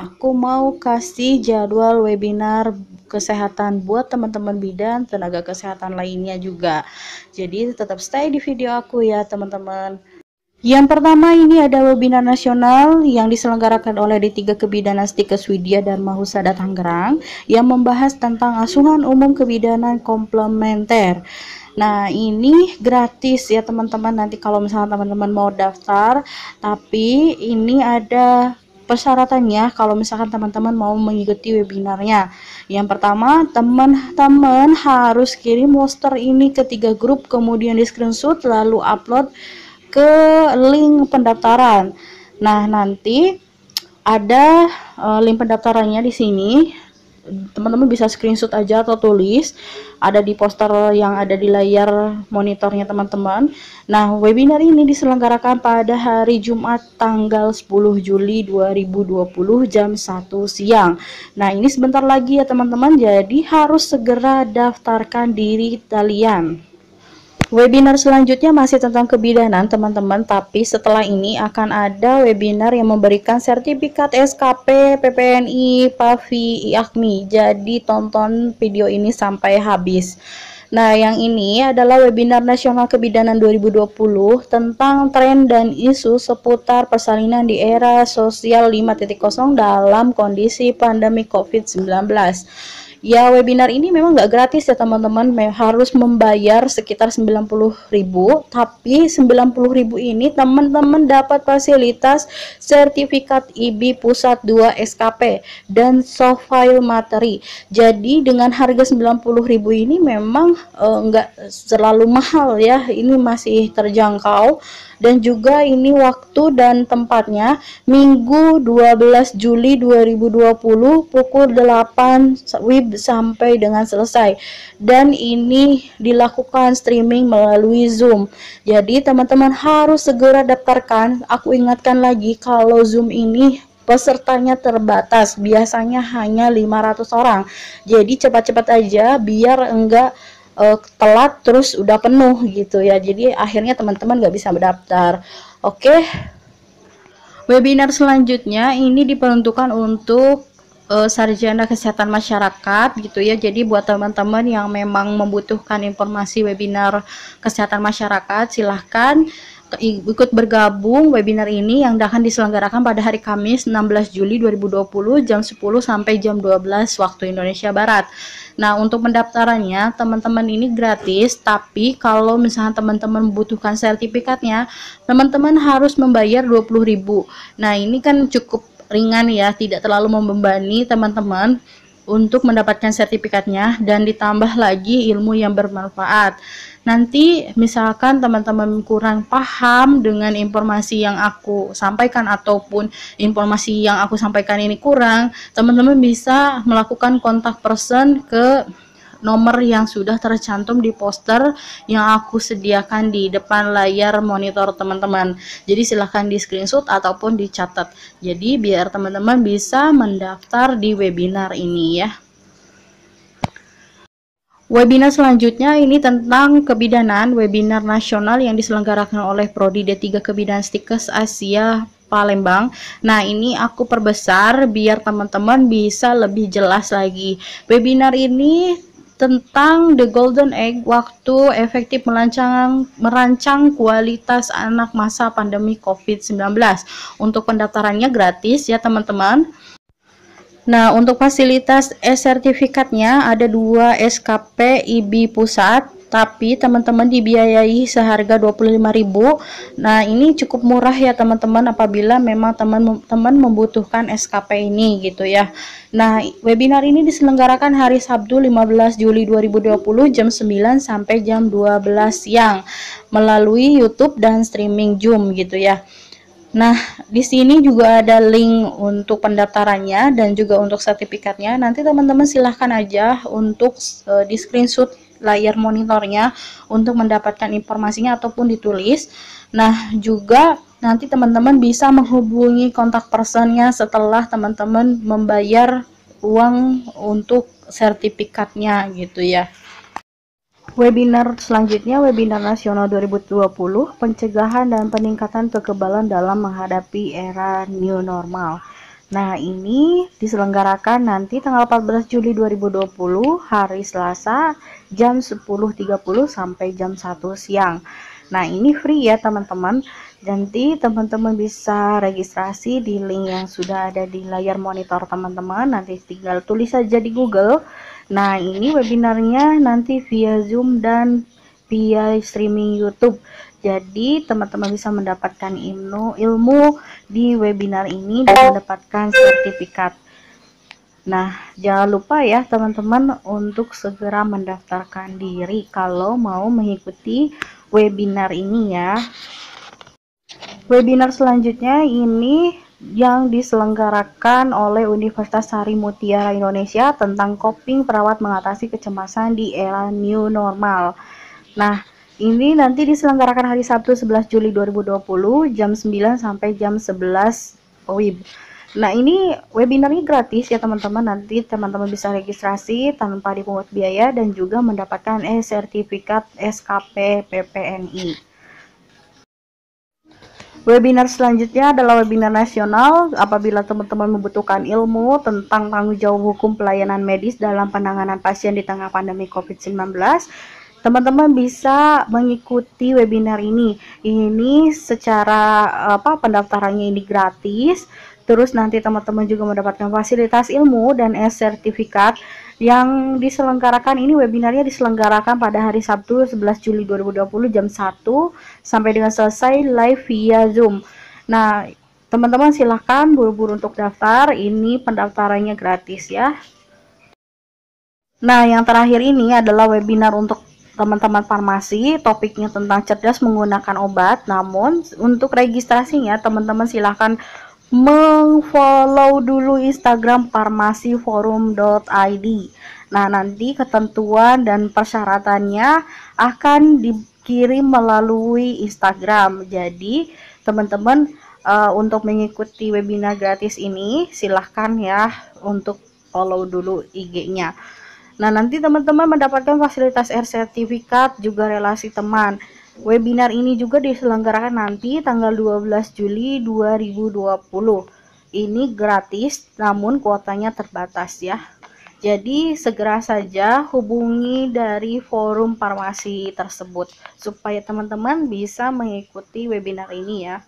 aku mau kasih jadwal webinar kesehatan buat teman-teman bidan tenaga kesehatan lainnya juga. Jadi tetap stay di video aku ya teman-teman. Yang pertama ini ada webinar nasional yang diselenggarakan oleh D3 Kebidanan Stikes Widya Dharma Husada Tangerang yang membahas tentang asuhan umum kebidanan komplementer. Nah, ini gratis ya teman-teman. Nanti kalau misalnya teman-teman mau daftar, tapi ini ada persyaratannya kalau misalkan teman-teman mau mengikuti webinarnya. Yang pertama, teman-teman harus kirim poster ini ke 3 grup, kemudian di screenshot lalu upload ke link pendaftaran. Nah, nanti ada link pendaftarannya di sini. Teman-teman bisa screenshot aja atau tulis, ada di poster yang ada di layar monitornya teman-teman. Nah, webinar ini diselenggarakan pada hari Jumat tanggal 10 Juli 2020 jam 1 siang. Nah, ini sebentar lagi ya teman-teman, jadi harus segera daftarkan diri kalian. Webinar selanjutnya masih tentang kebidanan teman-teman, tapi setelah ini akan ada webinar yang memberikan sertifikat SKP, PPNI, PAVI, IAKMI. Jadi tonton video ini sampai habis. Nah, yang ini adalah webinar nasional kebidanan 2020 tentang tren dan isu seputar persalinan di era sosial 5.0 dalam kondisi pandemi COVID-19. Ya, webinar ini memang nggak gratis ya teman-teman, harus membayar sekitar 90.000, tapi 90.000 ini teman-teman dapat fasilitas sertifikat IB Pusat 2 SKP dan soft file materi. Jadi dengan harga 90.000 ini memang nggak terlalu mahal ya, ini masih terjangkau. Dan juga ini waktu dan tempatnya Minggu 12 Juli 2020 pukul 8 WIB sampai dengan selesai, dan ini dilakukan streaming melalui Zoom. Jadi teman-teman harus segera daftarkan. Aku ingatkan lagi kalau Zoom ini pesertanya terbatas, biasanya hanya 500 orang. Jadi cepat-cepat aja biar enggak telat terus udah penuh gitu ya, jadi akhirnya teman-teman nggak bisa mendaftar. Oke, webinar selanjutnya ini diperuntukkan untuk sarjana kesehatan masyarakat gitu ya. Jadi buat teman-teman yang memang membutuhkan informasi webinar kesehatan masyarakat, silahkan ikut bergabung webinar ini yang akan diselenggarakan pada hari Kamis 16 Juli 2020 jam 10 sampai jam 12 waktu Indonesia Barat. Nah, untuk pendaftarannya teman-teman ini gratis, tapi kalau misalnya teman-teman membutuhkan sertifikatnya, teman-teman harus membayar 20.000. Nah, ini kan cukup ringan ya, tidak terlalu membebani teman-teman untuk mendapatkan sertifikatnya, dan ditambah lagi ilmu yang bermanfaat. Nanti misalkan teman-teman kurang paham dengan informasi yang aku sampaikan ataupun informasi yang aku sampaikan ini kurang, teman-teman bisa melakukan kontak person ke nomor yang sudah tercantum di poster yang aku sediakan di depan layar monitor teman-teman. Jadi silahkan di screenshot ataupun dicatat. Jadi biar teman-teman bisa mendaftar di webinar ini ya. Webinar selanjutnya ini tentang kebidanan, webinar nasional yang diselenggarakan oleh Prodi D3 Kebidanan Stikes Asia Palembang. Nah, ini aku perbesar biar teman-teman bisa lebih jelas lagi. Webinar ini tentang The Golden Egg, waktu efektif merancang kualitas anak masa pandemi COVID-19. Untuk pendaftarannya gratis ya teman-teman. Nah, untuk fasilitas sertifikatnya ada 2 SKP IB Pusat, tapi teman-teman dibiayai seharga 25.000. Nah, ini cukup murah ya teman-teman apabila memang teman-teman membutuhkan SKP ini gitu ya. Nah, webinar ini diselenggarakan hari Sabtu 15 Juli 2020 jam 9 sampai jam 12 siang melalui YouTube dan streaming Zoom gitu ya. Nah, di sini juga ada link untuk pendaftarannya dan juga untuk sertifikatnya. Nanti teman-teman silahkan aja untuk di screenshot layar monitornya untuk mendapatkan informasinya ataupun ditulis. Nah, juga nanti teman-teman bisa menghubungi kontak personnya setelah teman-teman membayar uang untuk sertifikatnya gitu ya. Webinar selanjutnya, webinar nasional 2020, pencegahan dan peningkatan kekebalan dalam menghadapi era new normal. Nah, ini diselenggarakan nanti tanggal 14 Juli 2020 hari Selasa jam 10.30 sampai jam 1 siang. Nah, ini free ya teman-teman. Nanti teman-teman bisa registrasi di link yang sudah ada di layar monitor teman-teman. Nanti tinggal tulis saja di Google. Nah, ini webinarnya nanti via Zoom dan via streaming YouTube. Jadi teman-teman bisa mendapatkan ilmu di webinar ini dan mendapatkan sertifikat. Nah, jangan lupa ya teman-teman untuk segera mendaftarkan diri kalau mau mengikuti webinar ini ya. Webinar selanjutnya ini yang diselenggarakan oleh Universitas Sari Mutiara Indonesia tentang coping perawat mengatasi kecemasan di era new normal. Nah, ini nanti diselenggarakan hari Sabtu 11 Juli 2020 jam 9 sampai jam 11 WIB. Nah, ini webinarnya gratis ya teman-teman. Nanti teman-teman bisa registrasi tanpa dipungut biaya dan juga mendapatkan sertifikat SKP PPNI. Webinar selanjutnya adalah webinar nasional apabila teman-teman membutuhkan ilmu tentang tanggung jawab hukum pelayanan medis dalam penanganan pasien di tengah pandemi COVID-19. Teman-teman bisa mengikuti webinar ini. Ini secara pendaftarannya ini gratis. Terus nanti teman-teman juga mendapatkan fasilitas ilmu dan sertifikat yang diselenggarakan. Ini webinarnya diselenggarakan pada hari Sabtu 11 Juli 2020 jam 1 sampai dengan selesai live via Zoom. Nah, teman-teman silahkan buru-buru untuk daftar. Ini pendaftarannya gratis ya. Nah, yang terakhir ini adalah webinar untuk teman-teman farmasi. Topiknya tentang cerdas menggunakan obat. Namun, untuk registrasinya teman-teman silahkan mengfollow dulu Instagram farmasiforum.id. Nah, nanti ketentuan dan persyaratannya akan dikirim melalui Instagram. Jadi, teman-teman untuk mengikuti webinar gratis ini silahkan ya untuk follow dulu IG-nya. Nah, nanti teman-teman mendapatkan fasilitas sertifikat juga relasi teman. Webinar ini juga diselenggarakan nanti tanggal 12 Juli 2020. Ini gratis namun kuotanya terbatas ya. Jadi segera saja hubungi dari forum farmasi tersebut supaya teman-teman bisa mengikuti webinar ini ya.